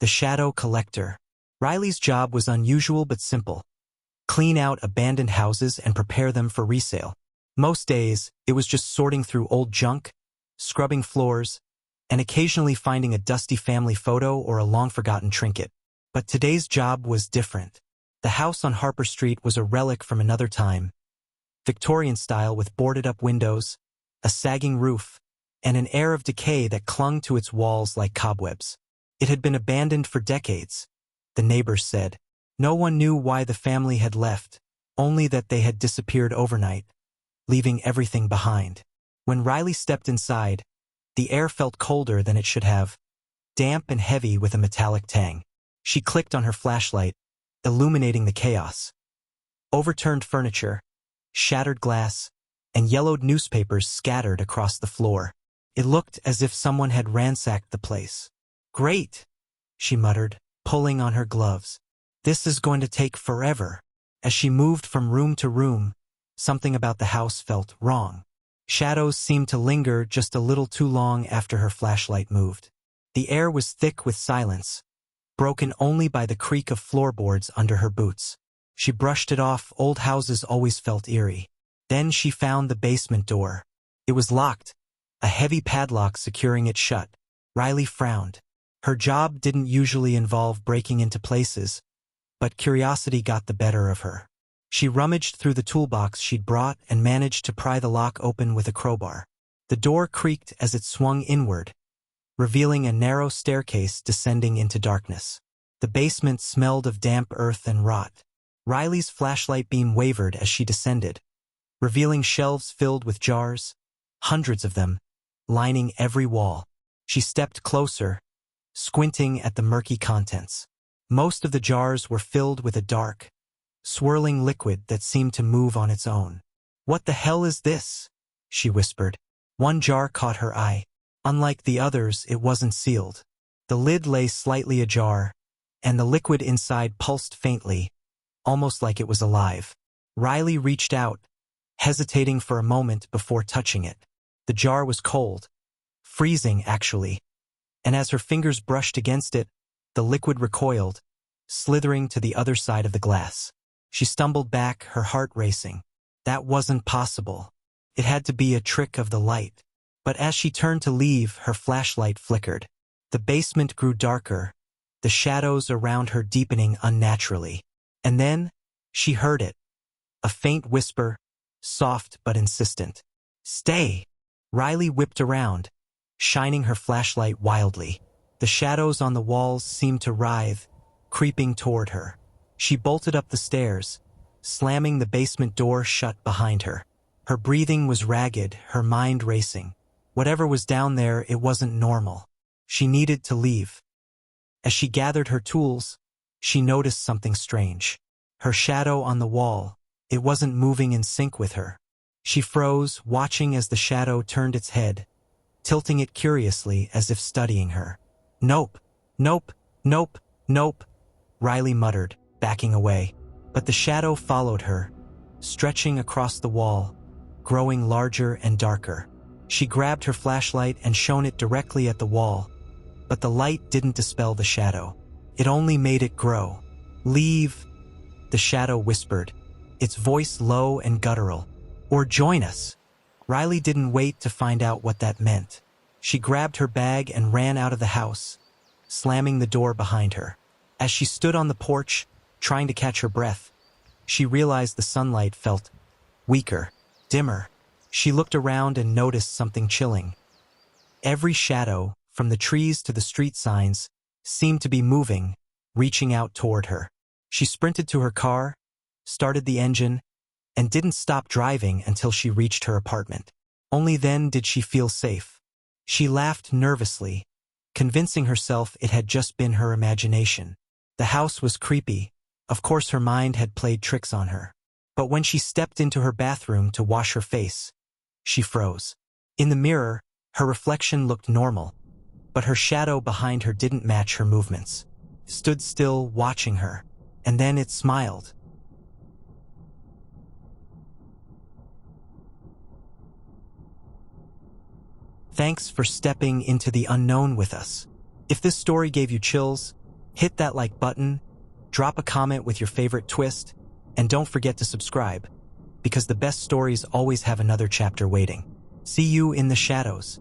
The Shadow Collector. Riley's job was unusual but simple. Clean out abandoned houses and prepare them for resale. Most days, it was just sorting through old junk, scrubbing floors, and occasionally finding a dusty family photo or a long-forgotten trinket. But today's job was different. The house on Harper Street was a relic from another time. Victorian style with boarded-up windows, a sagging roof, and an air of decay that clung to its walls like cobwebs. It had been abandoned for decades, the neighbors said. No one knew why the family had left, only that they had disappeared overnight, leaving everything behind. When Riley stepped inside, the air felt colder than it should have, damp and heavy with a metallic tang. She clicked on her flashlight, illuminating the chaos. Overturned furniture, shattered glass, and yellowed newspapers scattered across the floor. It looked as if someone had ransacked the place. "Great," she muttered, pulling on her gloves. "This is going to take forever." As she moved from room to room, something about the house felt wrong. Shadows seemed to linger just a little too long after her flashlight moved. The air was thick with silence, broken only by the creak of floorboards under her boots. She brushed it off. Old houses always felt eerie. Then she found the basement door. It was locked, a heavy padlock securing it shut. Riley frowned. Her job didn't usually involve breaking into places, but curiosity got the better of her. She rummaged through the toolbox she'd brought and managed to pry the lock open with a crowbar. The door creaked as it swung inward, revealing a narrow staircase descending into darkness. The basement smelled of damp earth and rot. Riley's flashlight beam wavered as she descended, revealing shelves filled with jars, hundreds of them, lining every wall. She stepped closer, squinting at the murky contents. Most of the jars were filled with a dark, swirling liquid that seemed to move on its own. "What the hell is this?" she whispered. One jar caught her eye. Unlike the others, it wasn't sealed. The lid lay slightly ajar, and the liquid inside pulsed faintly, almost like it was alive. Riley reached out, hesitating for a moment before touching it. The jar was cold, freezing actually, and as her fingers brushed against it, the liquid recoiled, slithering to the other side of the glass. She stumbled back, her heart racing. That wasn't possible. It had to be a trick of the light. But as she turned to leave, her flashlight flickered. The basement grew darker, the shadows around her deepening unnaturally. And then, she heard it. A faint whisper, soft but insistent. "Stay!" Riley whipped around, shining her flashlight wildly. The shadows on the walls seemed to writhe, creeping toward her. She bolted up the stairs, slamming the basement door shut behind her. Her breathing was ragged, her mind racing. Whatever was down there, it wasn't normal. She needed to leave. As she gathered her tools, she noticed something strange. Her shadow on the wall, it wasn't moving in sync with her. She froze, watching as the shadow turned its head, tilting it curiously as if studying her. "Nope, nope, nope, nope," Riley muttered, backing away. But the shadow followed her, stretching across the wall, growing larger and darker. She grabbed her flashlight and shone it directly at the wall, but the light didn't dispel the shadow. It only made it grow. "Leave," the shadow whispered, its voice low and guttural. "Or join us." Riley didn't wait to find out what that meant. She grabbed her bag and ran out of the house, slamming the door behind her. As she stood on the porch, trying to catch her breath, she realized the sunlight felt weaker, dimmer. She looked around and noticed something chilling. Every shadow, from the trees to the street signs, seemed to be moving, reaching out toward her. She sprinted to her car, started the engine, and didn't stop driving until she reached her apartment. Only then did she feel safe. She laughed nervously, convincing herself it had just been her imagination. The house was creepy. Of course her mind had played tricks on her. But when she stepped into her bathroom to wash her face, she froze. In the mirror, her reflection looked normal, but her shadow behind her didn't match her movements. Stood still, watching her, and then it smiled. Thanks for stepping into the unknown with us. If this story gave you chills, Hit that like button, drop a comment with your favorite twist, and don't forget to subscribe, because the best stories always have another chapter waiting. See you in the shadows.